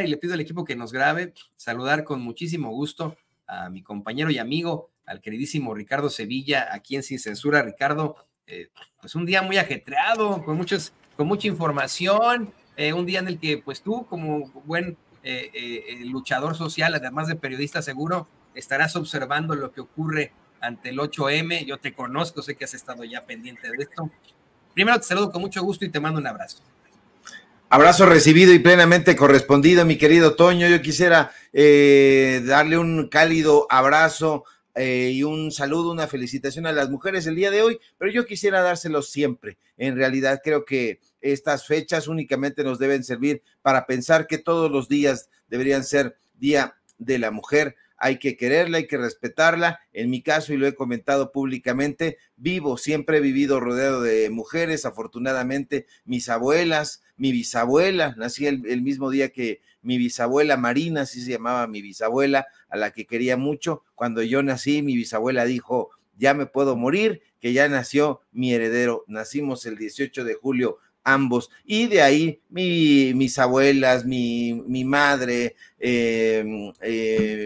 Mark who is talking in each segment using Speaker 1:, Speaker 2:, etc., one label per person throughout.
Speaker 1: y le pido al equipo que nos grabe, saludar con muchísimo gusto a mi compañero y amigo, al queridísimo Ricardo Sevilla, aquí en Sin Censura. Ricardo, pues un día muy ajetreado, con mucha información, un día en el que pues tú como buen luchador social, además de periodista seguro, estarás observando lo que ocurre ante el 8M. Yo te conozco, sé que has estado ya pendiente de esto. Primero te saludo con mucho gusto y te mando un abrazo.
Speaker 2: Abrazo recibido y plenamente correspondido, mi querido Toño. Yo quisiera darle un cálido abrazo y un saludo, una felicitación a las mujeres el día de hoy, pero yo quisiera dárselos siempre. En realidad creo que estas fechas únicamente nos deben servir para pensar que todos los días deberían ser Día de la Mujer. Hay que quererla, hay que respetarla. En mi caso, y lo he comentado públicamente, siempre he vivido rodeado de mujeres. Afortunadamente, mis abuelas, mi bisabuela, nací el mismo día que mi bisabuela Marina, así se llamaba mi bisabuela, a la que quería mucho. Cuando yo nací, mi bisabuela dijo, ya me puedo morir, que ya nació mi heredero. Nacimos el 18 de julio ambos, y de ahí mis abuelas, mi madre,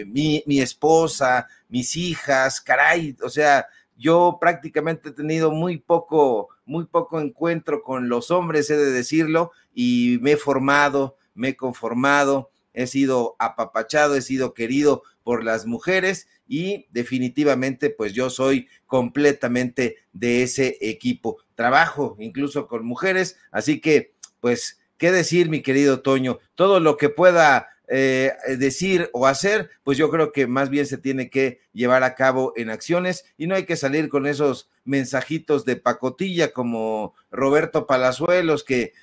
Speaker 2: mi esposa, mis hijas, caray, o sea, yo prácticamente he tenido muy poco encuentro con los hombres, he de decirlo, y me he formado, me he conformado, he sido apapachado, he sido querido por las mujeres, y definitivamente pues yo soy completamente de ese equipo. Trabajo incluso con mujeres, así que pues qué decir, mi querido Toño, todo lo que pueda decir o hacer, pues yo creo que más bien se tiene que llevar a cabo en acciones, y no hay que salir con esos mensajitos de pacotilla como Roberto Palazuelos que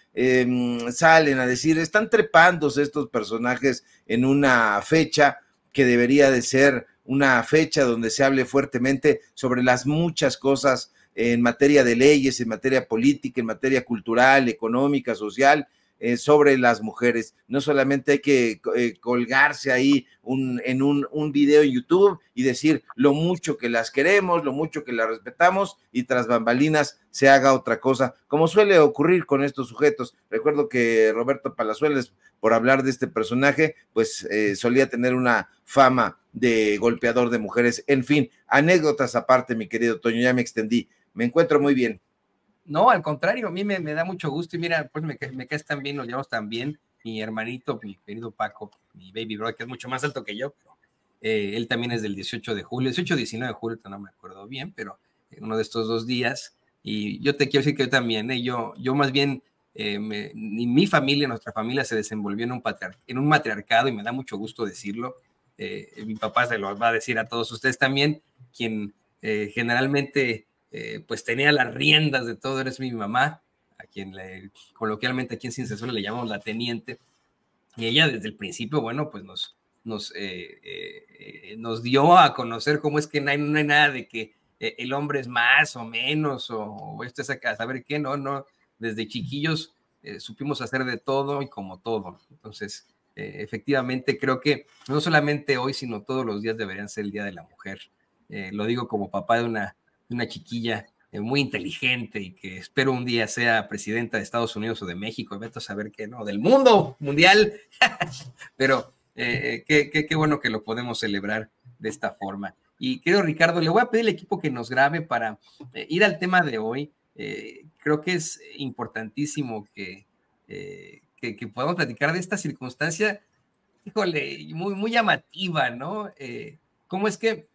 Speaker 2: salen a decir, están trepándose estos personajes en una fecha que debería de ser una fecha donde se hable fuertemente sobre las muchas cosas en materia de leyes, en materia política, en materia cultural, económica, social, sobre las mujeres. No solamente hay que colgarse ahí en un video en YouTube y decir lo mucho que las queremos, lo mucho que las respetamos, y tras bambalinas se haga otra cosa, como suele ocurrir con estos sujetos. Recuerdo que Roberto Palazuelos, por hablar de este personaje, pues solía tener una fama de golpeador de mujeres. En fin, anécdotas aparte, mi querido Toño, ya me extendí. Me encuentro muy bien.
Speaker 1: No, al contrario, a mí me da mucho gusto, y mira, pues me caes tan bien, nos llevamos tan bien. Mi hermanito, mi querido Paco, mi baby brother, que es mucho más alto que yo, pero él también es del 18 de julio, 18 o 19 de julio, no me acuerdo bien, pero uno de estos 2 días. Y yo te quiero decir que yo también, yo más bien, mi familia, nuestra familia se desenvolvió en un matriarcado, y me da mucho gusto decirlo. Mi papá se lo va a decir a todos ustedes también, quien generalmente pues tenía las riendas de todo, eres mi mamá, a quien coloquialmente aquí en Sin Censura le llamamos la teniente, y ella desde el principio, bueno, pues nos dio a conocer cómo es que no hay nada de que el hombre es más o menos, o esto es a saber qué, no, desde chiquillos supimos hacer de todo y como todo. Entonces, efectivamente, creo que no solamente hoy, sino todos los días deberían ser el Día de la Mujer. Lo digo como papá de una chiquilla muy inteligente, y que espero un día sea presidenta de Estados Unidos o de México, y vete a saber qué, no, del mundo mundial. Pero qué bueno que lo podemos celebrar de esta forma. Y querido Ricardo, le voy a pedir al equipo que nos grabe para ir al tema de hoy. Creo que es importantísimo que podamos platicar de esta circunstancia, híjole, muy llamativa, ¿no? ¿Cómo es que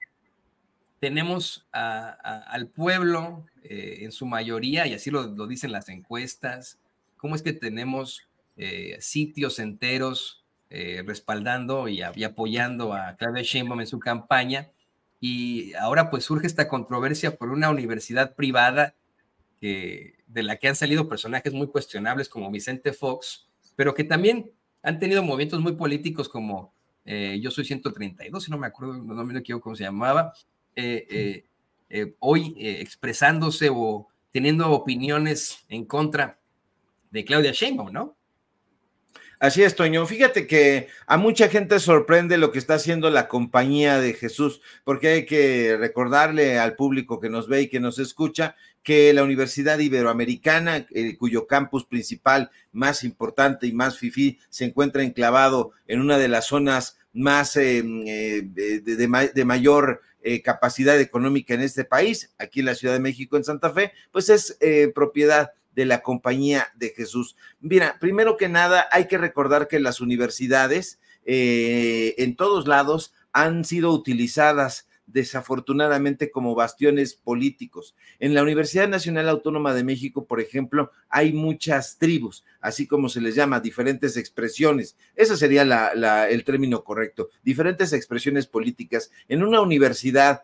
Speaker 1: tenemos al pueblo en su mayoría, y así lo dicen las encuestas? ¿Cómo es que tenemos sitios enteros respaldando y apoyando a Claudia Sheinbaum en su campaña? Y ahora pues surge esta controversia por una universidad privada de la que han salido personajes muy cuestionables como Vicente Fox, pero que también han tenido movimientos muy políticos como Yo Soy 132, si no me acuerdo, no me equivoco cómo se llamaba, hoy expresándose o teniendo opiniones en contra de Claudia Sheinbaum, ¿no?
Speaker 2: Así es, Toño. Fíjate que a mucha gente sorprende lo que está haciendo la Compañía de Jesús, porque hay que recordarle al público que nos ve y que nos escucha que la Universidad Iberoamericana, cuyo campus principal más importante y más fifí se encuentra enclavado en una de las zonas más de mayor capacidad económica en este país, aquí en la Ciudad de México, en Santa Fe, pues es propiedad de la Compañía de Jesús. Mira, primero que nada, hay que recordar que las universidades en todos lados han sido utilizadas desafortunadamente como bastiones políticos. En la Universidad Nacional Autónoma de México, por ejemplo, hay muchas tribus, así como se les llama, diferentes expresiones. Ese sería el término correcto, diferentes expresiones políticas. En una universidad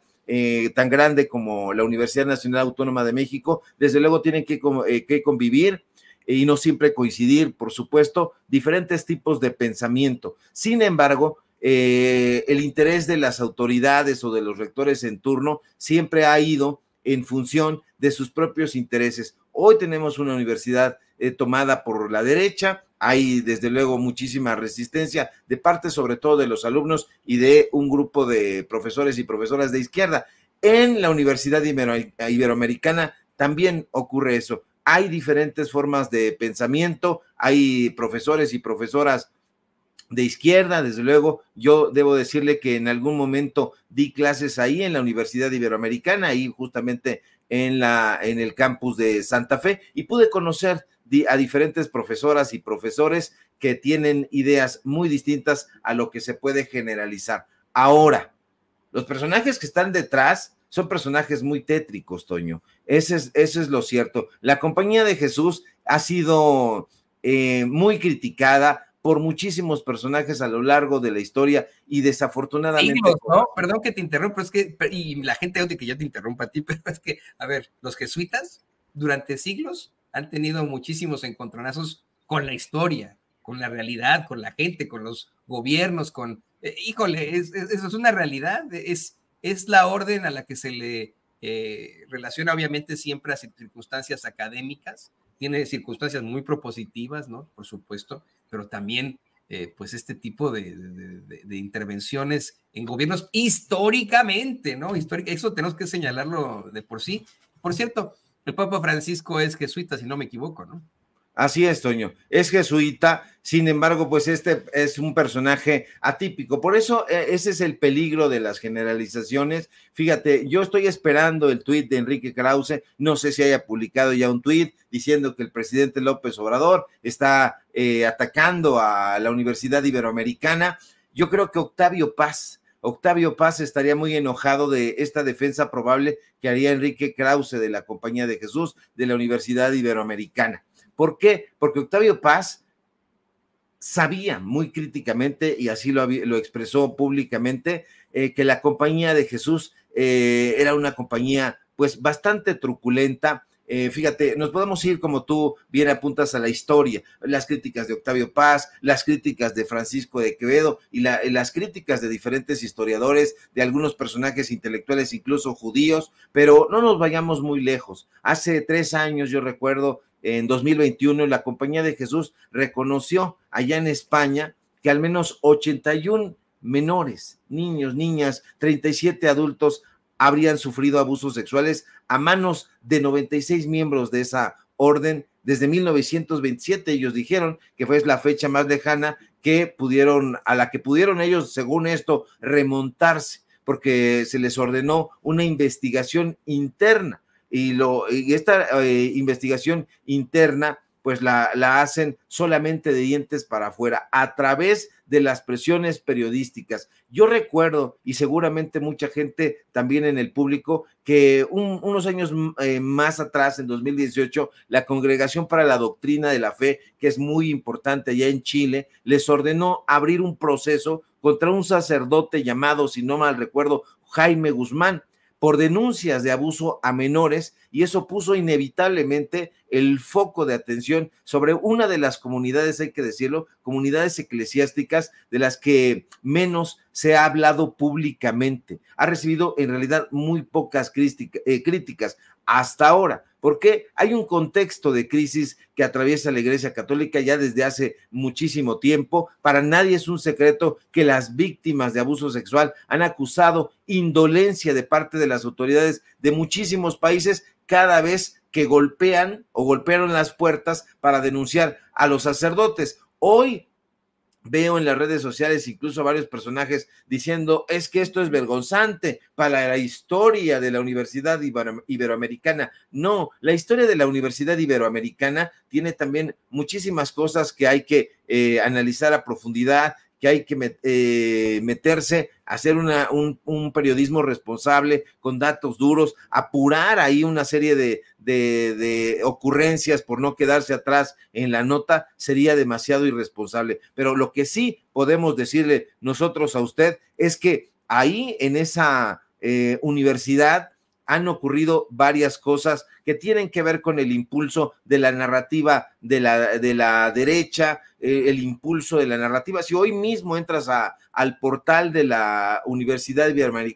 Speaker 2: tan grande como la Universidad Nacional Autónoma de México, desde luego tienen que convivir y no siempre coincidir, por supuesto, diferentes tipos de pensamiento. Sin embargo, el interés de las autoridades o de los rectores en turno siempre ha ido en función de sus propios intereses. Hoy tenemos una universidad tomada por la derecha, hay desde luego muchísima resistencia de parte sobre todo de los alumnos y de un grupo de profesores y profesoras de izquierda. En la Universidad Iberoamericana también ocurre eso. Hay diferentes formas de pensamiento, hay profesores y profesoras de izquierda, desde luego. Yo debo decirle que en algún momento di clases ahí en la Universidad Iberoamericana, ahí justamente en el campus de Santa Fe, y pude conocer a diferentes profesoras y profesores que tienen ideas muy distintas a lo que se puede generalizar. Ahora, los personajes que están detrás son personajes muy tétricos, Toño. Eso es lo cierto. La Compañía de Jesús ha sido muy criticada por muchísimos personajes a lo largo de la historia y desafortunadamente...
Speaker 1: Siglos, ¿no? Perdón que te interrumpa, es que, y la gente odia que yo te interrumpa a ti, pero es que, a ver, los jesuitas durante siglos han tenido muchísimos encontronazos con la historia, con la realidad, con la gente, con los gobiernos, híjole, eso es una realidad, es la orden a la que se le relaciona obviamente siempre a circunstancias académicas, tiene circunstancias muy propositivas, ¿no? Por supuesto, pero también pues este tipo de intervenciones en gobiernos históricamente, ¿no? Eso tenemos que señalarlo de por sí. Por cierto, el Papa Francisco es jesuita, si no me equivoco, ¿no?
Speaker 2: Así es, Toño, es jesuita, sin embargo, pues este es un personaje atípico, por eso ese es el peligro de las generalizaciones. Fíjate, yo estoy esperando el tuit de Enrique Krause, no sé si haya publicado ya un tuit diciendo que el presidente López Obrador está atacando a la Universidad Iberoamericana. Yo creo que Octavio Paz estaría muy enojado de esta defensa probable que haría Enrique Krause de la Compañía de Jesús de la Universidad Iberoamericana. ¿Por qué? Porque Octavio Paz sabía muy críticamente, y así lo expresó públicamente, que la Compañía de Jesús era una compañía pues bastante truculenta. Fíjate, nos podemos ir, como tú bien apuntas, a la historia, las críticas de Octavio Paz, las críticas de Francisco de Quevedo y las críticas de diferentes historiadores, de algunos personajes intelectuales, incluso judíos, pero no nos vayamos muy lejos. Hace 3 años, yo recuerdo, en 2021, la Compañía de Jesús reconoció allá en España que al menos 81 menores, niños, niñas, 37 adultos habrían sufrido abusos sexuales a manos de 96 miembros de esa orden desde 1927. Ellos dijeron que fue la fecha más lejana a la que pudieron ellos, según esto, remontarse, porque se les ordenó una investigación interna. Y esta investigación interna pues la hacen solamente de dientes para afuera, a través de las presiones periodísticas. Yo recuerdo, y seguramente mucha gente también en el público, que unos años más atrás, en 2018, la Congregación para la Doctrina de la Fe, que es muy importante allá en Chile, les ordenó abrir un proceso contra un sacerdote llamado, si no mal recuerdo, Jaime Guzmán, por denuncias de abuso a menores, y eso puso inevitablemente el foco de atención sobre una de las comunidades, hay que decirlo, comunidades eclesiásticas de las que menos se ha hablado públicamente. Ha recibido en realidad muy pocas críticas hasta ahora, Porque hay un contexto de crisis que atraviesa la Iglesia Católica ya desde hace muchísimo tiempo. Para nadie es un secreto que las víctimas de abuso sexual han acusado indolencia de parte de las autoridades de muchísimos países cada vez que golpean o golpearon las puertas para denunciar a los sacerdotes. Hoy veo en las redes sociales incluso varios personajes diciendo es que esto es vergonzante para la historia de la Universidad Iberoamericana. No, la historia de la Universidad Iberoamericana tiene también muchísimas cosas que hay que analizar a profundidad, que hay que meterse, hacer un periodismo responsable con datos duros, apurar ahí una serie de ocurrencias por no quedarse atrás en la nota, sería demasiado irresponsable. Pero lo que sí podemos decirle nosotros a usted es que ahí en esa universidad han ocurrido varias cosas que tienen que ver con el impulso de la narrativa de la derecha, el impulso de la narrativa. Si hoy mismo entras al portal de la Universidad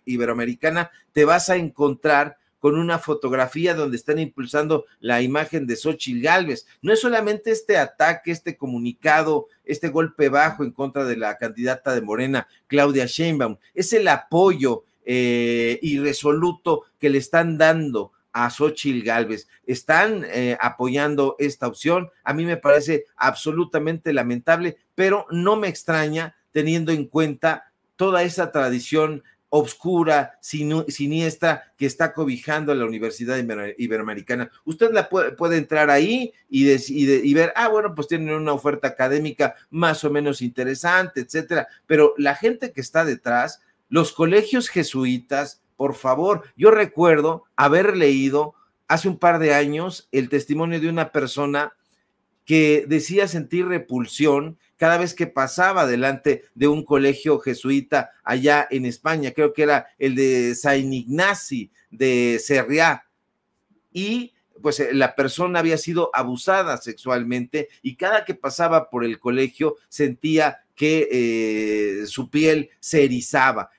Speaker 2: Iberoamericana, te vas a encontrar con una fotografía donde están impulsando la imagen de Xóchitl Gálvez. No es solamente este ataque, este comunicado, este golpe bajo en contra de la candidata de Morena, Claudia Sheinbaum, es el apoyo irresoluto que le están dando a Xóchitl Gálvez. Están apoyando esta opción. A mí me parece absolutamente lamentable, pero no me extraña teniendo en cuenta toda esa tradición obscura, siniestra que está cobijando a la Universidad Iberoamericana. Usted puede entrar ahí y ver, bueno, pues tienen una oferta académica más o menos interesante, etcétera, pero la gente que está detrás, los colegios jesuitas, por favor, yo recuerdo haber leído hace un par de años el testimonio de una persona que decía sentir repulsión cada vez que pasaba delante de un colegio jesuita allá en España, creo que era el de San Ignacio de Sarriá, y pues la persona había sido abusada sexualmente y cada que pasaba por el colegio sentía que su piel se erizaba.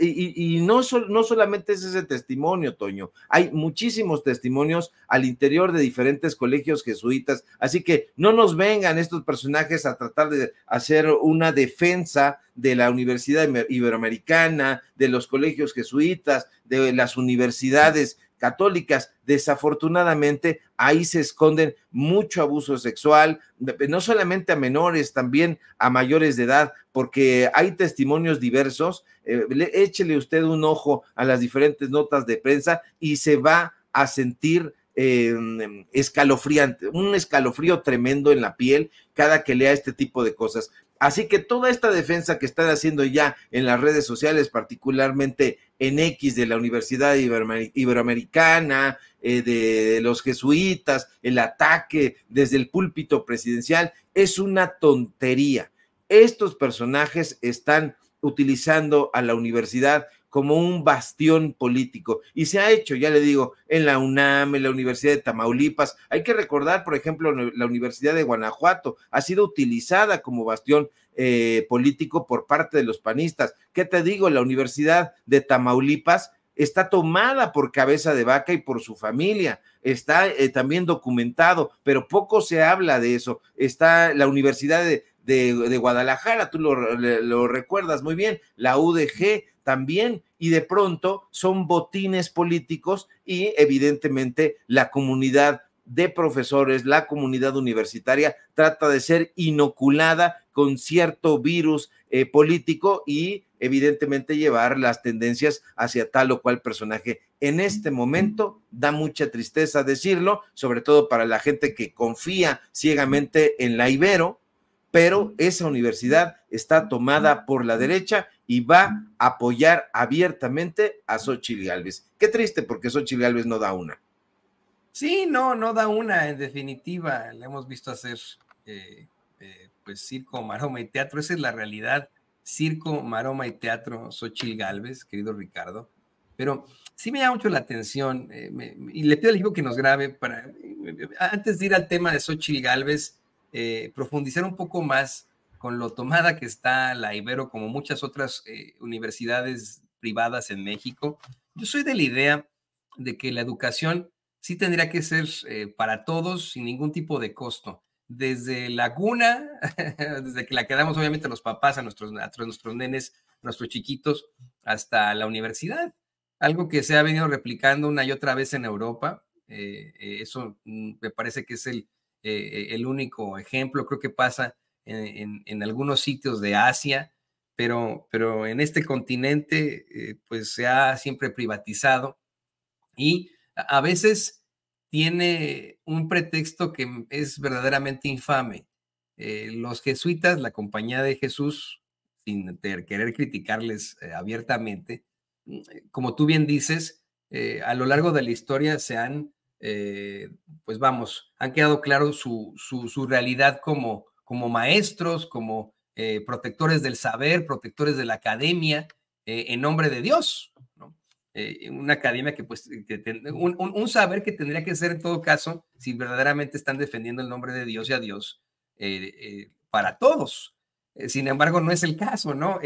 Speaker 2: Y no solamente es ese testimonio, Toño, hay muchísimos testimonios al interior de diferentes colegios jesuitas, así que no nos vengan estos personajes a tratar de hacer una defensa de la Universidad Iberoamericana, de los colegios jesuitas, de las universidades católicas. Desafortunadamente ahí se esconden mucho abuso sexual, no solamente a menores, también a mayores de edad, porque hay testimonios diversos. Échele usted un ojo a las diferentes notas de prensa y se va a sentir escalofriante, un escalofrío tremendo en la piel cada que lea este tipo de cosas. Así que toda esta defensa que están haciendo ya en las redes sociales, particularmente en X de la Universidad Iberoamericana, de los jesuitas, el ataque desde el púlpito presidencial, es una tontería. Estos personajes están utilizando a la universidad como un bastión político y se ha hecho, ya le digo, en la UNAM, en la Universidad de Tamaulipas. Hay que recordar, por ejemplo, la Universidad de Guanajuato ha sido utilizada como bastión político por parte de los panistas. ¿Qué te digo? La Universidad de Tamaulipas está tomada por Cabeza de Vaca y por su familia, está también documentado, pero poco se habla de eso. Está la Universidad de Guadalajara, tú lo recuerdas muy bien, la UDG también, y de pronto son botines políticos y evidentemente la comunidad de profesores, la comunidad universitaria trata de ser inoculada con cierto virus político y evidentemente llevar las tendencias hacia tal o cual personaje. En este momento da mucha tristeza decirlo, sobre todo para la gente que confía ciegamente en la Ibero, pero esa universidad está tomada por la derecha y va a apoyar abiertamente a Xóchitl Gálvez. Qué triste, porque Xóchitl Gálvez no da una.
Speaker 1: Sí, no da una, en definitiva. Le hemos visto hacer pues circo, maroma y teatro. Esa es la realidad. Circo, maroma y teatro, Xóchitl Gálvez, querido Ricardo. Pero sí me llama mucho la atención y le pido al equipo que nos grabe para, antes de ir al tema de Xóchitl Gálvez, profundizar un poco más con lo tomada que está la Ibero, como muchas otras universidades privadas en México. Yo soy de la idea de que la educación sí tendría que ser para todos sin ningún tipo de costo. Desde la cuna, desde que la quedamos obviamente los papás a nuestros nenes, nuestros chiquitos, hasta la universidad. Algo que se ha venido replicando una y otra vez en Europa. Eso me parece que es el único ejemplo. Creo que pasa en algunos sitios de Asia, pero en este continente pues se ha siempre privatizado y a veces tiene un pretexto que es verdaderamente infame. Los jesuitas, la Compañía de Jesús, sin querer criticarles abiertamente, como tú bien dices, a lo largo de la historia se han, pues vamos, han quedado claros su realidad como maestros, como protectores del saber, protectores de la academia, en nombre de Dios, ¿no? Una academia que pues, un saber que tendría que ser en todo caso, si verdaderamente están defendiendo el nombre de Dios y a Dios, para todos. Sin embargo, no es el caso, ¿no?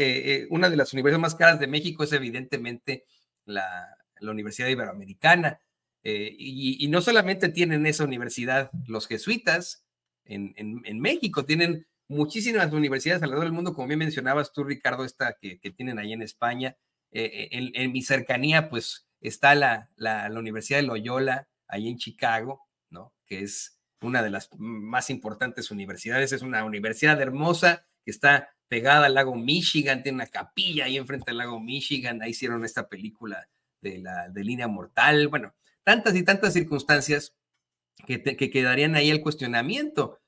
Speaker 1: Una de las universidades más caras de México es evidentemente la Universidad Iberoamericana. Y no solamente tienen esa universidad los jesuitas en México, tienen muchísimas universidades alrededor del mundo, como bien mencionabas tú, Ricardo, esta que tienen ahí en España. En mi cercanía, pues, está la Universidad de Loyola, ahí en Chicago, ¿no? Que es una de las más importantes universidades, es una universidad hermosa que está pegada al lago Michigan, tiene una capilla ahí enfrente al lago Michigan, ahí hicieron esta película de Línea Mortal, bueno, tantas y tantas circunstancias que quedarían ahí el cuestionamiento.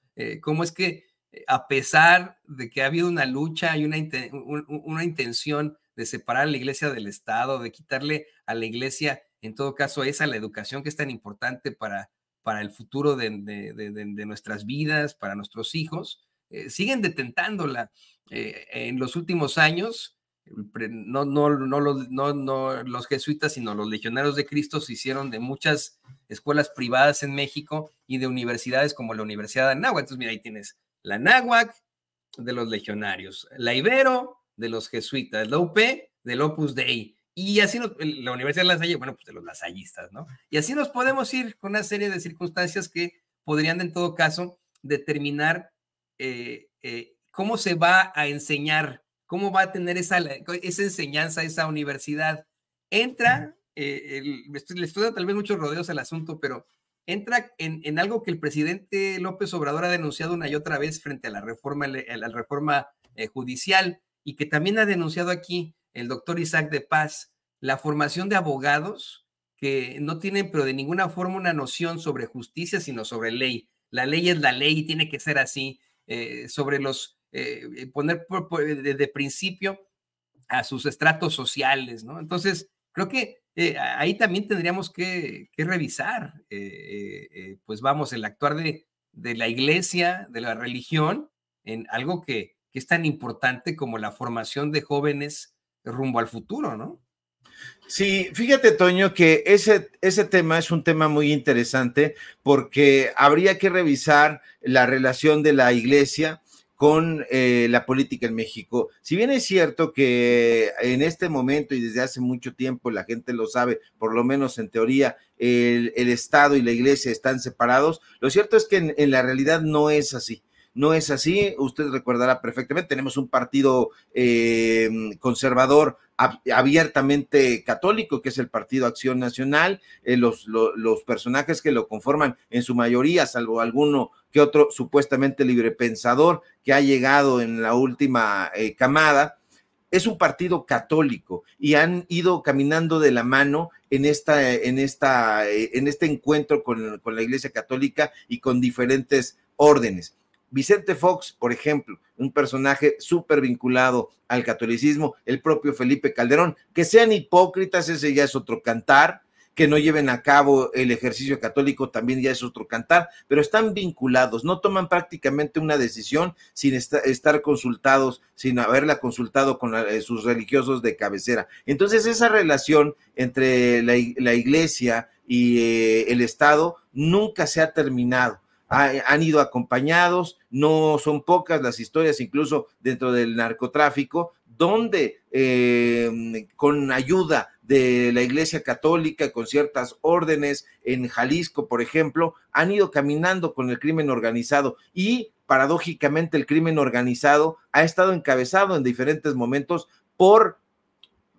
Speaker 1: ¿Cómo es que a pesar de que ha habido una lucha y una intención de separar a la iglesia del Estado, de quitarle a la iglesia, en todo caso, esa la educación que es tan importante para el futuro de nuestras vidas, para nuestros hijos, siguen detentándola? En los últimos años, no los jesuitas, sino los legionarios de Cristo se hicieron de muchas escuelas privadas en México y de universidades como la Universidad de Anáhuac. Entonces, mira, ahí tienes la Anáhuac de los legionarios, la Ibero de los jesuitas, la UP del Opus Dei, y así la Universidad de La Salle, bueno, pues de los lasallistas, ¿no? Y así nos podemos ir con una serie de circunstancias que podrían, en todo caso, determinar cómo se va a enseñar, cómo va a tener esa enseñanza, esa universidad. Entra, le estoy dando tal vez muchos rodeos al asunto, pero entra en algo que el presidente López Obrador ha denunciado una y otra vez frente a la reforma judicial, y que también ha denunciado aquí el doctor Isaac de Paz, la formación de abogados que no tienen, pero de ninguna forma, una noción sobre justicia, sino sobre ley. La ley es la ley y tiene que ser así, sobre poner de principio a sus estratos sociales, ¿no? Entonces, creo que ahí también tendríamos que revisar, pues vamos, el actuar de la iglesia, de la religión, en algo que es tan importante como la formación de jóvenes rumbo al futuro, ¿no?
Speaker 2: Sí, fíjate, Toño, que ese tema es un tema muy interesante porque habría que revisar la relación de la iglesia con la política en México. Si bien es cierto que en este momento y desde hace mucho tiempo la gente lo sabe, por lo menos en teoría, el Estado y la iglesia están separados, lo cierto es que en la realidad no es así. No es así, usted recordará perfectamente, tenemos un partido conservador abiertamente católico, que es el Partido Acción Nacional. Los personajes que lo conforman en su mayoría, salvo alguno que otro supuestamente librepensador que ha llegado en la última camada, es un partido católico y han ido caminando de la mano en este encuentro con la Iglesia Católica y con diferentes órdenes. Vicente Fox, por ejemplo, un personaje súper vinculado al catolicismo, el propio Felipe Calderón. Que sean hipócritas, ese ya es otro cantar, que no lleven a cabo el ejercicio católico también ya es otro cantar, pero están vinculados, no toman prácticamente una decisión sin estar consultados, sin haberla consultado con sus religiosos de cabecera. Entonces esa relación entre la iglesia y el Estado nunca se ha terminado. Han ido acompañados, no son pocas las historias, incluso dentro del narcotráfico, donde con ayuda de la Iglesia Católica con ciertas órdenes en Jalisco, por ejemplo, han ido caminando con el crimen organizado y paradójicamente el crimen organizado ha estado encabezado en diferentes momentos por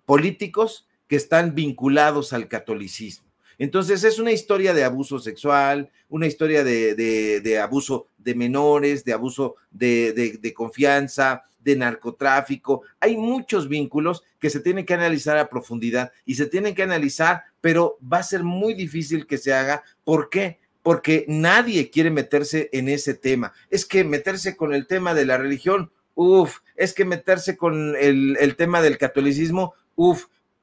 Speaker 2: políticos que están vinculados al catolicismo. Entonces es una historia de abuso sexual, una historia de abuso de menores, de abuso de confianza, de narcotráfico. Hay muchos vínculos que se tienen que analizar a profundidad y se tienen que analizar, pero va a ser muy difícil que se haga. ¿Por qué? Porque nadie quiere meterse en ese tema. Es que meterse con el tema de la religión, es que meterse con el tema del catolicismo,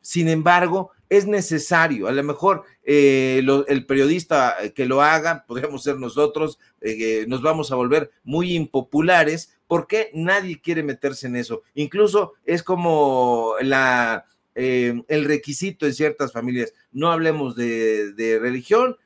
Speaker 2: sin embargo, es necesario, a lo mejor el periodista que lo haga, podríamos ser nosotros, nos vamos a volver muy impopulares, porque nadie quiere meterse en eso. Incluso es como el requisito en ciertas familias, no hablemos de religión,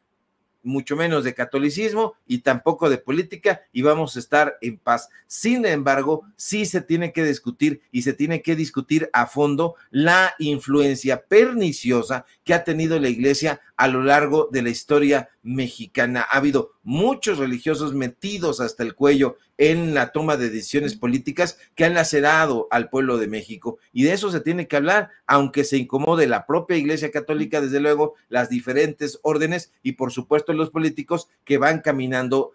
Speaker 2: mucho menos de catolicismo y tampoco de política, y vamos a estar en paz. Sin embargo, sí se tiene que discutir y se tiene que discutir a fondo la influencia perniciosa que ha tenido la Iglesia a lo largo de la historia mexicana. Ha habido muchos religiosos metidos hasta el cuello en la toma de decisiones políticas que han lacerado al pueblo de México, y de eso se tiene que hablar, aunque se incomode la propia Iglesia Católica, desde luego, las diferentes órdenes y por supuesto los políticos que van caminando.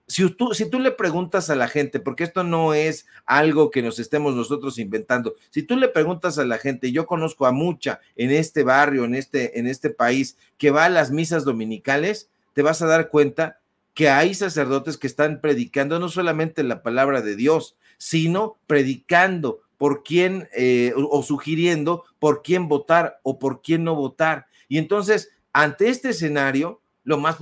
Speaker 2: Si tú le preguntas a la gente, porque esto no es algo que nos estemos nosotros inventando, si tú le preguntas a la gente, yo conozco a mucha en este barrio, en este país, que va a las misas dominicales, te vas a dar cuenta que hay sacerdotes que están predicando no solamente la palabra de Dios, sino predicando por quién o sugiriendo por quién votar o por quién no votar. Y entonces, ante este escenario, lo más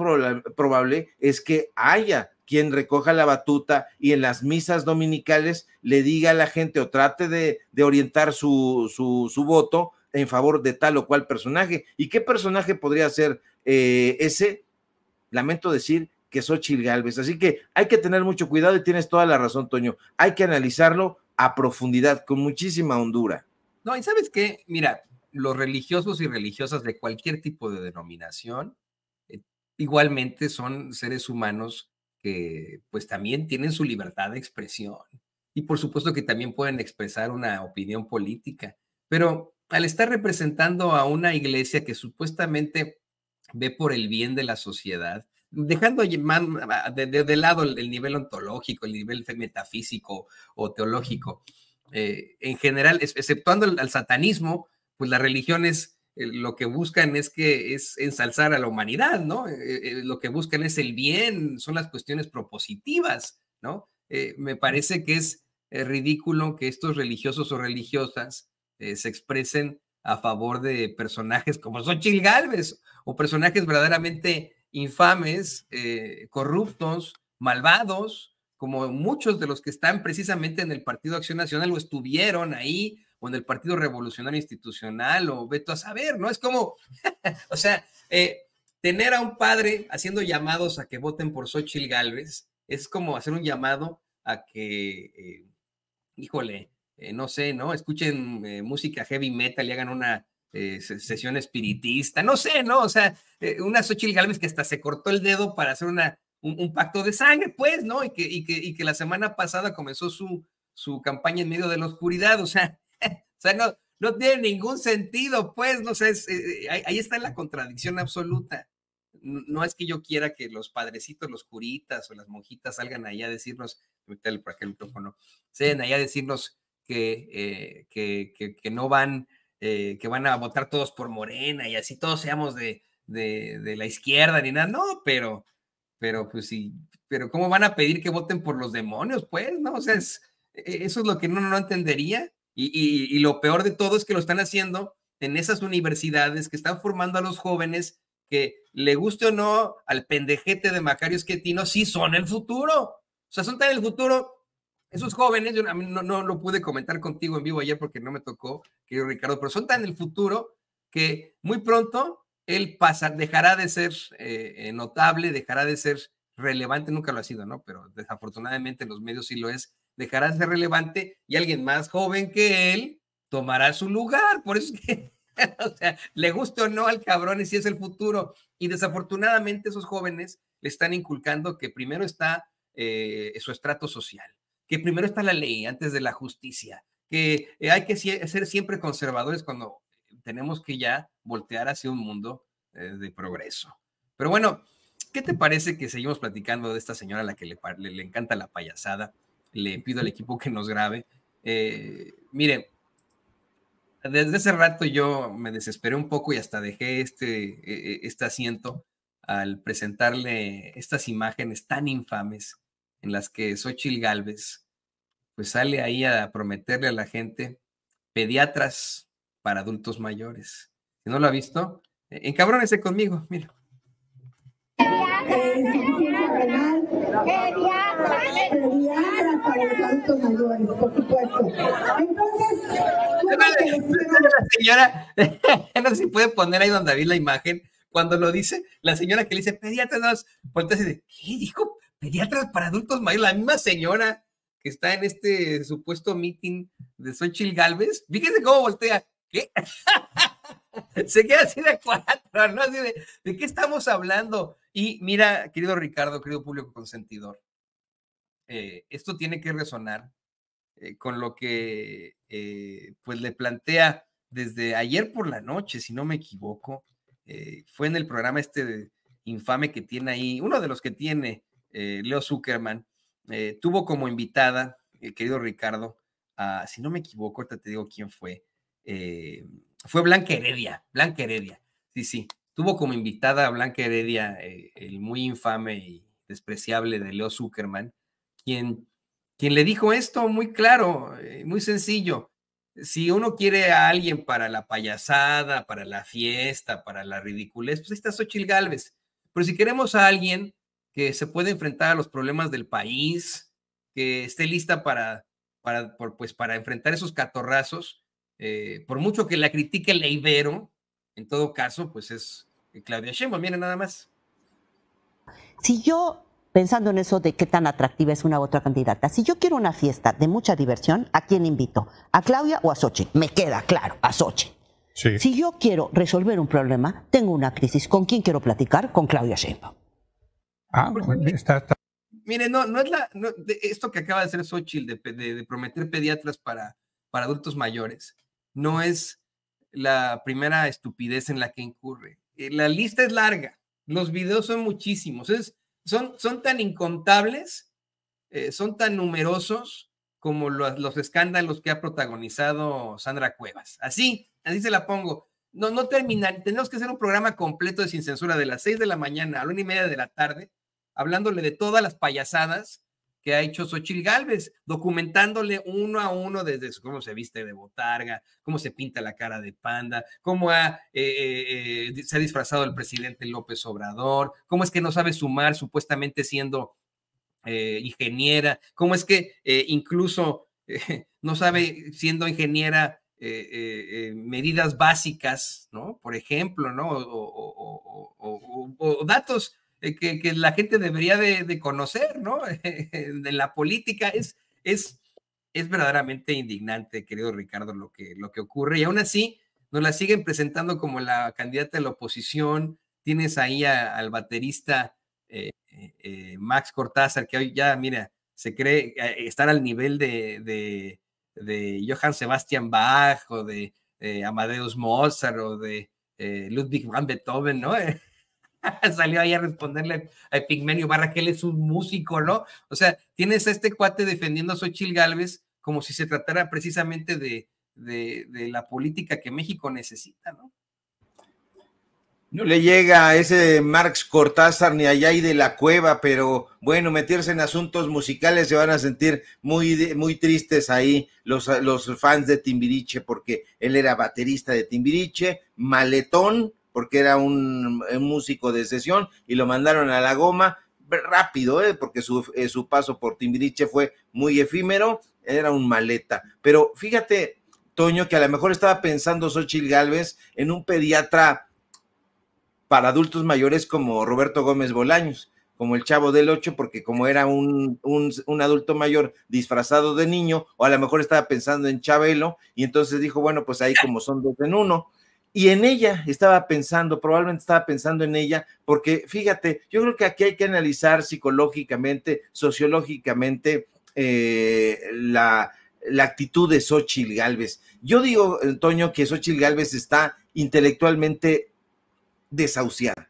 Speaker 2: probable es que haya quien recoja la batuta y en las misas dominicales le diga a la gente o trate de orientar su voto en favor de tal o cual personaje. ¿Y qué personaje podría ser ese? Lamento decir que Xóchitl Gálvez. Así que hay que tener mucho cuidado y tienes toda la razón, Toño. Hay que analizarlo a profundidad, con muchísima hondura.
Speaker 1: No, y ¿sabes qué? Mira, los religiosos y religiosas de cualquier tipo de denominación igualmente son seres humanos que pues también tienen su libertad de expresión y por supuesto que también pueden expresar una opinión política, pero al estar representando a una iglesia que supuestamente ve por el bien de la sociedad, dejando de lado el nivel ontológico, el nivel metafísico o teológico, en general, exceptuando al satanismo, pues las religiones lo que buscan es ensalzar a la humanidad, ¿no? Lo que buscan es el bien, son las cuestiones propositivas, ¿no? Me parece que es ridículo que estos religiosos o religiosas se expresen a favor de personajes como Xóchitl Gálvez o personajes verdaderamente infames, corruptos, malvados, como muchos de los que están precisamente en el Partido Acción Nacional o estuvieron ahí, o en el Partido Revolucionario Institucional, o veto a saber, ¿no? Es como, o sea, tener a un padre haciendo llamados a que voten por Xóchitl Gálvez es como hacer un llamado a que, híjole, no sé, ¿no? Escuchen música heavy metal y hagan una sesión espiritista, no sé, ¿no? O sea, una Xóchitl Gálvez que hasta se cortó el dedo para hacer un pacto de sangre, pues, ¿no? Y que la semana pasada comenzó su campaña en medio de la oscuridad, o sea, no tiene ningún sentido, pues, no sé, ahí está la contradicción absoluta. No es que yo quiera que los padrecitos, los curitas o las monjitas salgan allá a decirnos, meterle por aquel micrófono, salgan allá a decirnos que no van, que van a votar todos por Morena y así todos seamos de la izquierda ni nada, no, pero pues sí, pero ¿cómo van a pedir que voten por los demonios? Pues, ¿no? O sea, eso es lo que no entendería. Y lo peor de todo es que lo están haciendo en esas universidades que están formando a los jóvenes que, le guste o no al pendejete de Macario Schettino, sí son el futuro. O sea, son tan el futuro. Esos jóvenes, yo no lo pude comentar contigo en vivo ayer porque no me tocó, querido Ricardo, pero son tan el futuro que muy pronto él dejará de ser notable, dejará de ser relevante, nunca lo ha sido, ¿no? Pero desafortunadamente en los medios sí lo es, dejará de ser relevante y alguien más joven que él tomará su lugar. Por eso es que O sea, le guste o no al cabrón, y si es el futuro. Y desafortunadamente esos jóvenes le están inculcando que primero está su estrato social, que primero está la ley antes de la justicia, que hay que ser siempre conservadores cuando tenemos que ya voltear hacia un mundo de progreso. Pero bueno, ¿qué te parece que seguimos platicando de esta señora a la que le encanta la payasada? Le pido al equipo que nos grabe. Mire, desde ese rato yo me desesperé un poco y hasta dejé este asiento al presentarle estas imágenes tan infames en las que Xóchitl Gálvez pues sale ahí a prometerle a la gente pediatras para adultos mayores. Si no lo ha visto, encabrónese conmigo, mira.
Speaker 3: Insuficiencia renal, pediatras para los adultos mayores, por supuesto. Entonces,
Speaker 1: la señora, no sé si puede poner ahí don David la imagen, cuando lo dice, la señora que le dice pediatras, voltea así de, ¿qué dijo? Pediatras para adultos mayores, la misma señora que está en este supuesto meeting de Xóchitl Gálvez, fíjense cómo voltea, ¿qué? Se queda así de cuatro, ¿no? Así ¿de qué estamos hablando? Y mira, querido Ricardo, querido público consentidor, esto tiene que resonar con lo que pues le plantea desde ayer por la noche, si no me equivoco, fue en el programa infame que tiene ahí, uno de los que tiene Leo Zuckerman, tuvo como invitada, querido Ricardo, si no me equivoco, ahorita te digo quién fue Blanca Heredia, sí, tuvo como invitada a Blanca Heredia, el muy infame y despreciable de Leo Zuckerman, quien le dijo esto muy claro, muy sencillo. Si uno quiere a alguien para la payasada, para la fiesta, para la ridiculez, pues ahí está Xóchitl Gálvez. Pero si queremos a alguien que se pueda enfrentar a los problemas del país, que esté lista para enfrentar esos catorrazos, por mucho que la critique la Ibero, en todo caso, pues es Claudia Sheinbaum, miren nada más.
Speaker 4: Si yo, pensando en eso de qué tan atractiva es una u otra candidata, si yo quiero una fiesta de mucha diversión, ¿a quién invito? ¿A Claudia o a Xóchitl? Me queda claro, a Xóchitl. Sí. Si yo quiero resolver un problema, tengo una crisis, ¿con quién quiero platicar? Con Claudia Sheinbaum.
Speaker 1: Bueno, está. Mire, no es esto que acaba de hacer Xóchitl de prometer pediatras para adultos mayores, no es la primera estupidez en la que incurre. La lista es larga, los videos son muchísimos, son tan incontables, son tan numerosos como los escándalos que ha protagonizado Sandra Cuevas. Así se la pongo. No terminan, tenemos que hacer un programa completo de Sin Censura de las 6 de la mañana a la 1:30 de la tarde, hablándole de todas las payasadas que ha hecho Xóchitl Gálvez, documentándole uno a uno desde cómo se viste de botarga, cómo se pinta la cara de panda, cómo se ha disfrazado el presidente López Obrador, cómo es que no sabe sumar supuestamente siendo ingeniera, cómo es que incluso no sabe siendo ingeniera medidas básicas, ¿no? Por ejemplo, ¿no? O datos que la gente debería de conocer, ¿no? De la política es verdaderamente indignante, querido Ricardo, lo que ocurre, y aún así nos la siguen presentando como la candidata de la oposición. Tienes ahí al baterista Max Cortázar, que hoy ya, mira, se cree estar al nivel de Johann Sebastian Bach o de Amadeus Mozart o de Ludwig van Beethoven, ¿no? Salió ahí a responderle a Epigmenio Barra que él es un músico, ¿no? O sea, tienes a este cuate defendiendo a Xóchitl Gálvez como si se tratara precisamente de la política que México necesita, ¿no?
Speaker 2: No le llega a ese Marx Cortázar ni allá y de la Cueva, pero bueno, meterse en asuntos musicales se van a sentir muy tristes ahí los fans de Timbiriche, porque él era baterista de Timbiriche, maletón, porque era un músico de sesión, y lo mandaron a la goma rápido, porque su paso por Timbiriche fue muy efímero, era un maleta. Pero fíjate, Toño, que a lo mejor estaba pensando Xóchitl Gálvez en un pediatra para adultos mayores como Roberto Gómez Bolaños, como el Chavo del Ocho, porque como era un adulto mayor disfrazado de niño, o a lo mejor estaba pensando en Chabelo, y entonces dijo, bueno, pues ahí como son dos en uno. Y en ella estaba pensando, probablemente estaba pensando en ella, porque fíjate, yo creo que aquí hay que analizar psicológicamente, sociológicamente, la actitud de Xóchitl Gálvez. Yo digo, Toño, que Xóchitl Gálvez está intelectualmente desahuciada.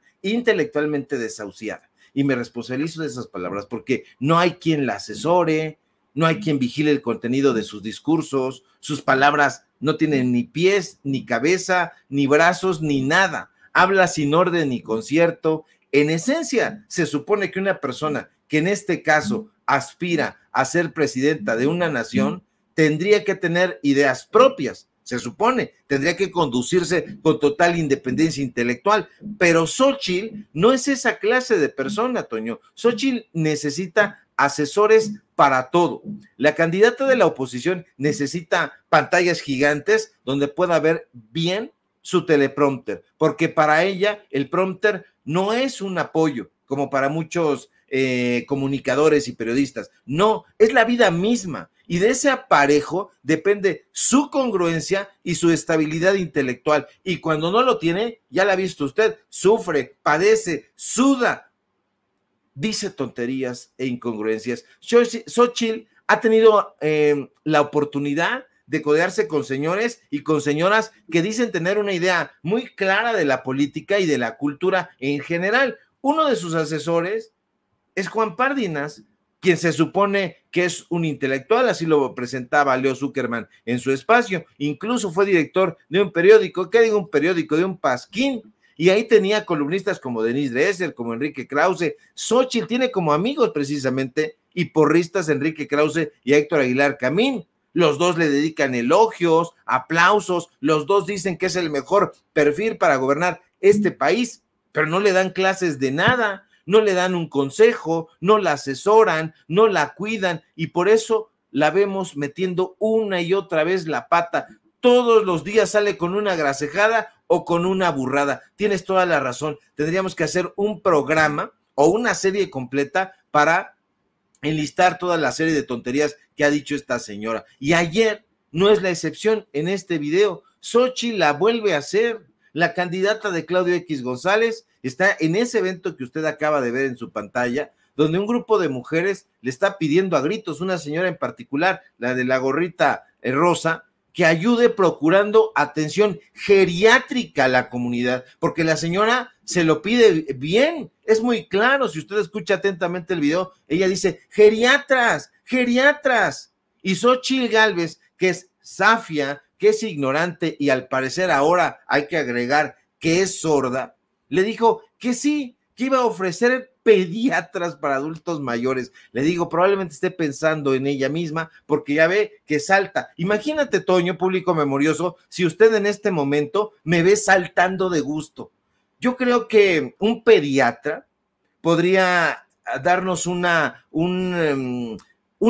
Speaker 2: Y me responsabilizo de esas palabras, porque no hay quien la asesore, no hay quien vigile el contenido de sus discursos, sus palabras no tienen ni pies, ni cabeza, ni brazos, ni nada. Habla sin orden ni concierto. En esencia, se supone que una persona que en este caso aspira a ser presidenta de una nación tendría que tener ideas propias. Se supone, tendría que conducirse con total independencia intelectual, pero Xóchitl no es esa clase de persona, Toño. Xóchitl necesita asesores para todo. La candidata de la oposición necesita pantallas gigantes donde pueda ver bien su teleprompter, porque para ella el prompter no es un apoyo, como para muchos comunicadores y periodistas. No, es la vida misma. Y de ese aparejo depende su congruencia y su estabilidad intelectual. Y cuando no lo tiene, ya la ha visto usted, sufre, padece, suda, dice tonterías e incongruencias. Xóchitl ha tenido la oportunidad de codearse con señores y con señoras que dicen tener una idea muy clara de la política y de la cultura en general. Uno de sus asesores es Juan Párdinas, quien se supone que es un intelectual, así lo presentaba Leo Zuckerman en su espacio. Incluso fue director de un periódico, ¿qué digo un periódico? De un pasquín. Y ahí tenía columnistas como Denise Dresser, como Enrique Krause. Xóchitl tiene como amigos precisamente y porristas Enrique Krause y Héctor Aguilar Camín. Los dos le dedican elogios, aplausos, los dos dicen que es el mejor perfil para gobernar este país, pero no le dan clases de nada, no le dan un consejo, no la asesoran, no la cuidan, y por eso la vemos metiendo una y otra vez la pata. Todos los días sale con una grasejada o con una burrada. Tienes toda la razón. Tendríamos que hacer un programa o una serie completa para enlistar toda la serie de tonterías que ha dicho esta señora. Y ayer no es la excepción en este video. Xóchitl la vuelve a hacer. La candidata de Claudio X González está en ese evento que usted acaba de ver en su pantalla, donde un grupo de mujeres le está pidiendo a gritos, una señora en particular, la de la gorrita rosa, que ayude procurando atención geriátrica a la comunidad, porque la señora se lo pide bien, es muy claro, si usted escucha atentamente el video, ella dice, geriatras, geriatras, y Xóchitl Gálvez, que es zafia, que es ignorante y al parecer ahora hay que agregar que es sorda, le dijo que sí, que iba a ofrecer pediatras para adultos mayores. Le digo, probablemente esté pensando en ella misma porque ya ve que salta. Imagínate, Toño, público memorioso, si usted en este momento me ve saltando de gusto. Yo creo que un pediatra podría darnos un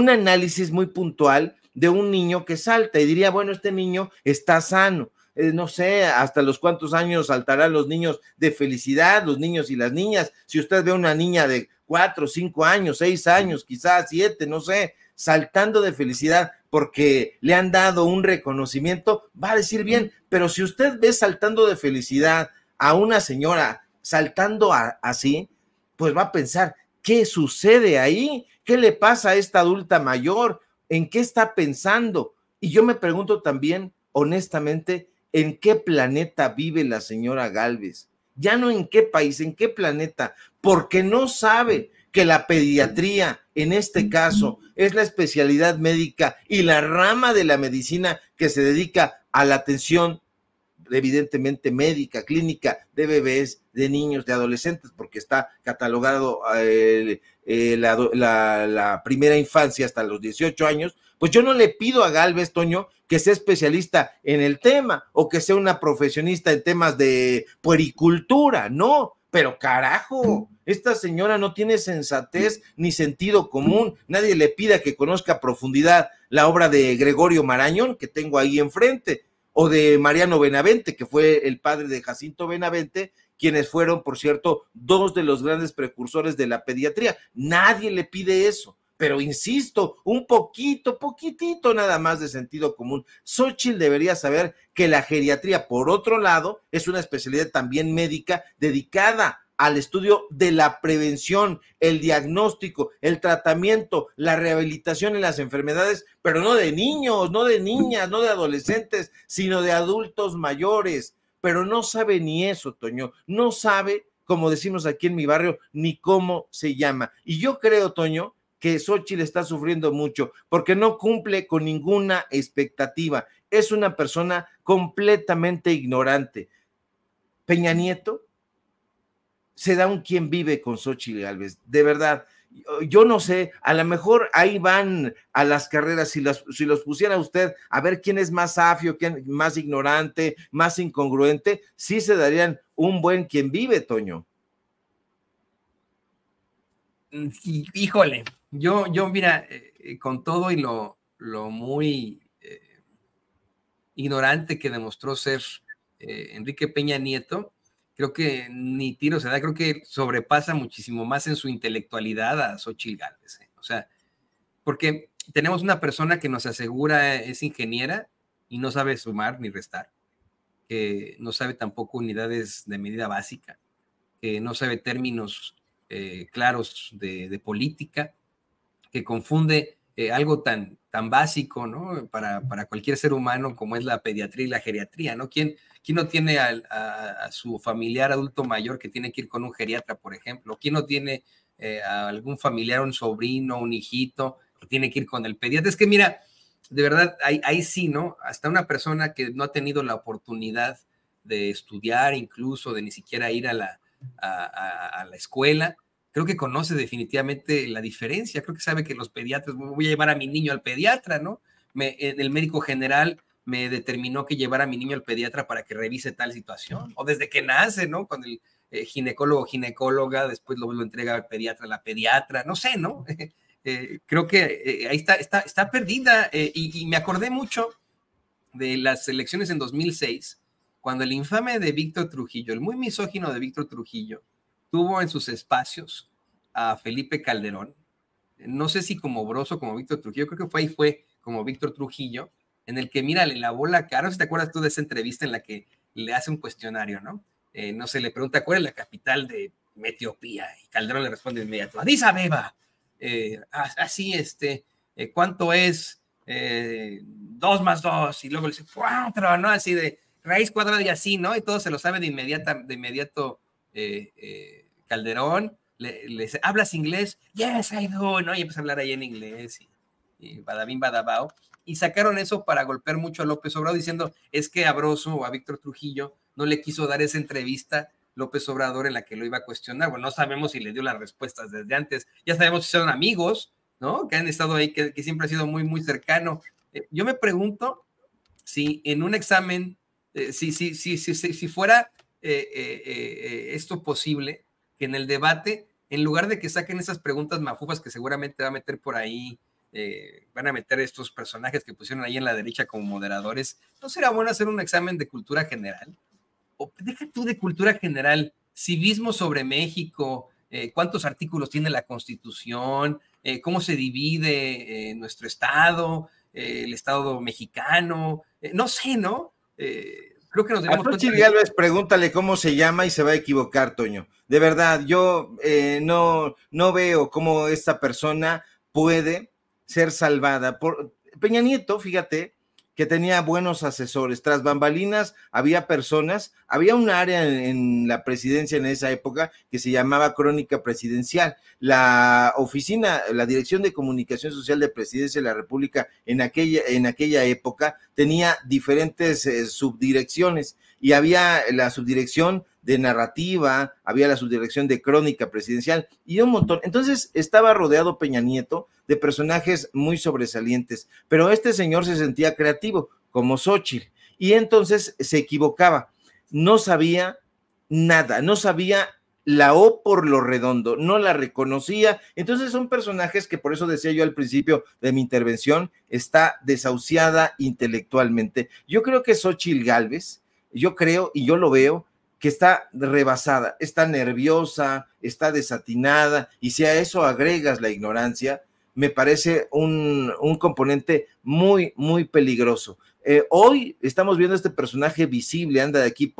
Speaker 2: análisis muy puntual de un niño que salta y diría, bueno, este niño está sano. No sé hasta los cuántos años saltarán los niños de felicidad, los niños y las niñas. Si usted ve una niña de 4, 5 años, 6 años, quizás 7, no sé, saltando de felicidad porque le han dado un reconocimiento, va a decir bien, pero si usted ve saltando de felicidad a una señora saltando así, pues va a pensar, ¿qué sucede ahí? ¿Qué le pasa a esta adulta mayor? ¿En qué está pensando? Y yo me pregunto también, honestamente, ¿en qué planeta vive la señora Gálvez? Ya no en qué país, ¿en qué planeta? Porque no sabe que la pediatría, en este caso, es la especialidad médica y la rama de la medicina que se dedica a la atención, evidentemente médica, clínica, de bebés, de niños, de adolescentes, porque está catalogado la primera infancia hasta los 18 años, pues yo no le pido a Gálvez, Toño, que sea especialista en el tema o que sea una profesionista en temas de puericultura, no, pero carajo, esta señora no tiene sensatez ni sentido común, nadie le pida que conozca a profundidad la obra de Gregorio Marañón, que tengo ahí enfrente, o de Mariano Benavente, que fue el padre de Jacinto Benavente, quienes fueron, por cierto, dos de los grandes precursores de la pediatría. Nadie le pide eso, pero insisto, un poquitito nada más de sentido común. Xóchitl debería saber que la geriatría, por otro lado, es una especialidad también médica dedicada al estudio de la prevención, el diagnóstico, el tratamiento, la rehabilitación en las enfermedades, pero no de niños, no de niñas, no de adolescentes, sino de adultos mayores. Pero no sabe ni eso, Toño, no sabe, como decimos aquí en mi barrio, ni cómo se llama. Y yo creo, Toño, que Xóchitl está sufriendo mucho porque no cumple con ninguna expectativa. Es una persona completamente ignorante. Peña Nieto se da un quien vive con Xóchitl Gálvez, de verdad. Yo no sé, a lo mejor ahí van a las carreras, si los pusiera usted a ver quién es más afio, quién más ignorante, más incongruente, sí se darían un buen quien vive, Toño.
Speaker 1: Híjole, yo mira, con todo y lo muy ignorante que demostró ser Enrique Peña Nieto, creo que ni tiro se da, creo que sobrepasa muchísimo más en su intelectualidad a Xóchitl Gálvez. O sea, porque tenemos una persona que nos asegura es ingeniera y no sabe sumar ni restar, que no sabe tampoco unidades de medida básica, que no sabe términos claros de política, que confunde algo tan básico, ¿no? Para cualquier ser humano como es la pediatría y la geriatría, ¿no? ¿Quién no tiene a su familiar adulto mayor que tiene que ir con un geriatra, por ejemplo? ¿Quién no tiene a algún familiar, un sobrino, un hijito que tiene que ir con el pediatra? Es que mira, de verdad, ahí sí, ¿no? Hasta una persona que no ha tenido la oportunidad de estudiar, incluso de ni siquiera ir a la escuela, creo que conoce definitivamente la diferencia. Creo que sabe que los pediatras, voy a llevar a mi niño al pediatra, ¿no? El médico general me determinó que llevar a mi niño al pediatra para que revise tal situación, o desde que nace, ¿no? Cuando el ginecólogo o ginecóloga después lo entrega al pediatra, la pediatra, no sé, ¿no? Creo que ahí está perdida, y me acordé mucho de las elecciones en 2006, cuando el infame de Víctor Trujillo, el muy misógino de Víctor Trujillo, tuvo en sus espacios a Felipe Calderón, no sé si como Broso, como Víctor Trujillo, creo que fue como Víctor Trujillo, en el que, mira, le lavó la cara. No sé si te acuerdas tú de esa entrevista en la que le hace un cuestionario, ¿no? No sé, le pregunta cuál es la capital de Etiopía, y Calderón le responde de inmediato, Addis Abeba. Así, ¿cuánto es 2 más 2? Y luego le dice 4, ¿no? Así de raíz cuadrada y así, ¿no? Y todo se lo sabe de inmediato Calderón. Le dice, ¿hablas inglés? Yes, I do, ¿no? Y empieza a hablar ahí en inglés, y badabín, badabao. Y sacaron eso para golpear mucho a López Obrador, diciendo, es que a Broso o a Víctor Trujillo no le quiso dar esa entrevista López Obrador en la que lo iba a cuestionar. Bueno, no sabemos si le dio las respuestas desde antes. Ya sabemos si son amigos, ¿no? Que han estado ahí, que siempre ha sido muy, muy cercano. Yo me pregunto si en un examen, si fuera esto posible, que en el debate, en lugar de que saquen esas preguntas mafufas que seguramente va a meter por ahí, van a meter estos personajes que pusieron ahí en la derecha como moderadores, ¿no será bueno hacer un examen de cultura general? O deja tú de cultura general, civismo sobre México, cuántos artículos tiene la Constitución, cómo se divide nuestro Estado, el Estado mexicano, no sé, ¿no? Creo que nos debemos...
Speaker 2: A Xóchitl Gálvez, pregúntale cómo se llama y se va a equivocar, Toño. De verdad, yo no veo cómo esta persona puede ser salvada. Peña Nieto, fíjate, que tenía buenos asesores. Tras bambalinas había un área en la presidencia en esa época que se llamaba Crónica Presidencial. La oficina, la Dirección de Comunicación Social de Presidencia de la República en aquella época tenía diferentes subdirecciones, y había la subdirección de narrativa, había la subdirección de Crónica Presidencial y un montón. Entonces estaba rodeado Peña Nieto de personajes muy sobresalientes, pero este señor se sentía creativo, como Xóchitl, y entonces se equivocaba, no sabía nada, no sabía la O por lo redondo, no la reconocía. Entonces son personajes que, por eso decía yo al principio de mi intervención, está desahuciada intelectualmente. Yo creo que Xóchitl Gálvez, yo creo y yo lo veo, que está rebasada, está nerviosa, está desatinada, y si a eso agregas la ignorancia, me parece un componente muy, muy peligroso. Hoy estamos viendo este personaje visible, anda de aquí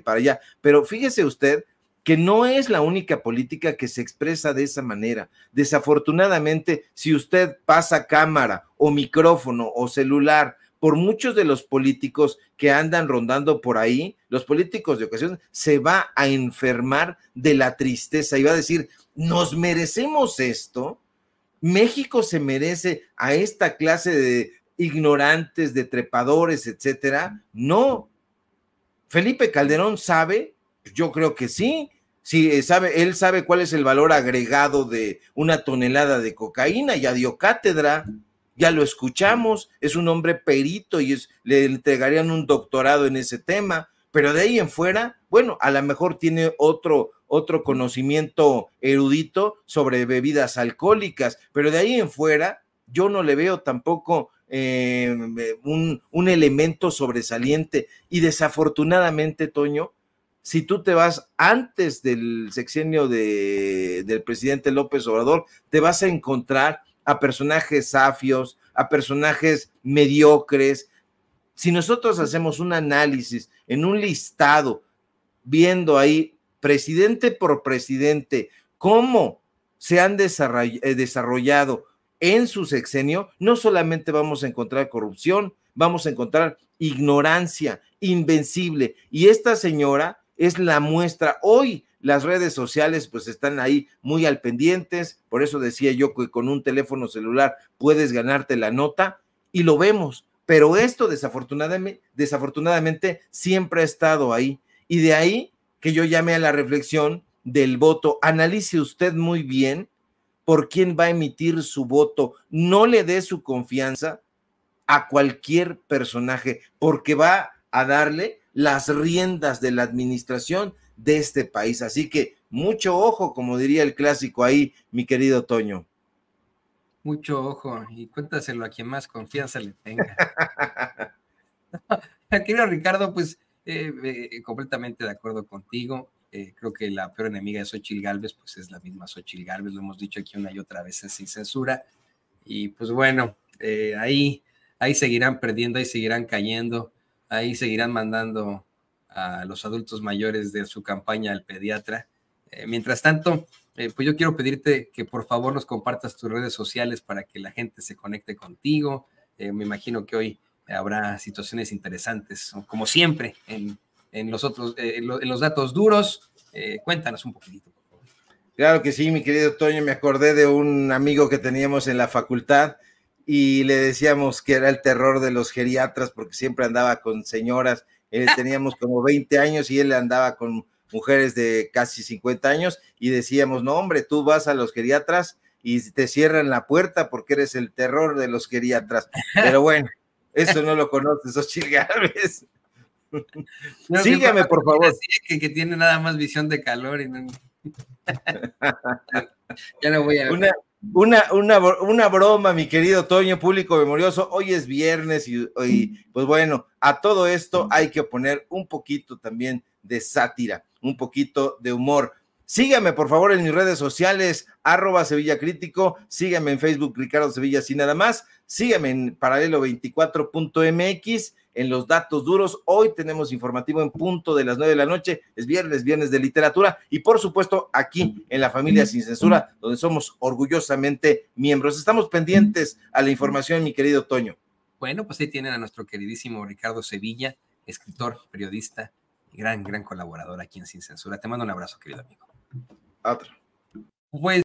Speaker 2: para allá, pero fíjese usted que no es la única política que se expresa de esa manera. Desafortunadamente, si usted pasa cámara o micrófono o celular por muchos de los políticos que andan rondando por ahí, los políticos de ocasión, se va a enfermar de la tristeza y va a decir, ¿nos merecemos esto? ¿México se merece a esta clase de ignorantes, de trepadores, etcétera? No. ¿Felipe Calderón sabe? Yo creo que sí. Sí, él sabe cuál es el valor agregado de una tonelada de cocaína, ya dio cátedra, ya lo escuchamos, es un hombre perito y le entregarían un doctorado en ese tema, pero de ahí en fuera, bueno, a lo mejor tiene otro conocimiento erudito sobre bebidas alcohólicas, pero de ahí en fuera yo no le veo tampoco un elemento sobresaliente y desafortunadamente, Toño, si tú te vas antes del sexenio del presidente López Obrador, te vas a encontrar a personajes safios, a personajes mediocres. Si nosotros hacemos un análisis en un listado, viendo ahí presidente por presidente, cómo se han desarrollado en su sexenio, no solamente vamos a encontrar corrupción, vamos a encontrar ignorancia invencible. Y esta señora es la muestra. Hoy las redes sociales pues están ahí muy al pendientes, por eso decía yo que con un teléfono celular puedes ganarte la nota y lo vemos, pero esto desafortunadamente siempre ha estado ahí y de ahí que yo llame a la reflexión del voto. Analice usted muy bien por quién va a emitir su voto, no le dé su confianza a cualquier personaje porque va a darle las riendas de la administración de este país. Así que mucho ojo, como diría el clásico ahí, mi querido Toño.
Speaker 1: Mucho ojo y cuéntaselo a quien más confianza le tenga. Querido Ricardo, pues completamente de acuerdo contigo. Creo que la peor enemiga de Xóchitl Gálvez pues es la misma Xóchitl Gálvez, lo hemos dicho aquí una y otra vez Sin Censura. Y pues bueno, ahí seguirán perdiendo, ahí seguirán cayendo, ahí seguirán mandando a los adultos mayores de su campaña al pediatra. Mientras tanto, pues yo quiero pedirte que por favor nos compartas tus redes sociales para que la gente se conecte contigo. Me imagino que hoy habrá situaciones interesantes, como siempre, en los datos duros. Cuéntanos un poquitito, por favor.
Speaker 2: Claro que sí, mi querido Toño, me acordé de un amigo que teníamos en la facultad y le decíamos que era el terror de los geriatras porque siempre andaba con señoras. Teníamos como 20 años y él andaba con mujeres de casi 50 años y decíamos, no hombre, tú vas a los geriatras y te cierran la puerta porque eres el terror de los geriatras. Pero bueno, eso no lo conoces, Xóchitl Gálvez. No, sígame, por favor.
Speaker 1: Que tiene nada más visión de calor y no... Ya no voy a...
Speaker 2: Una broma, mi querido Toño, público memorioso. Hoy es viernes y pues bueno, a todo esto hay que poner un poquito también de sátira, un poquito de humor. Sígame, por favor, en mis redes sociales, @Sevilla Crítico. Sígame en Facebook, Ricardo Sevilla, sin nada más. Sígame en paralelo24.mx, en los datos duros. Hoy tenemos informativo en punto de las 9 de la noche. Es viernes de literatura. Y por supuesto, aquí en La Familia Sin Censura, donde somos orgullosamente miembros. Estamos pendientes a la información, mi querido Toño.
Speaker 1: Bueno, pues ahí tienen a nuestro queridísimo Ricardo Sevilla, escritor, periodista, y gran colaborador aquí en Sin Censura. Te mando un abrazo, querido amigo.
Speaker 2: Otro.
Speaker 1: Pues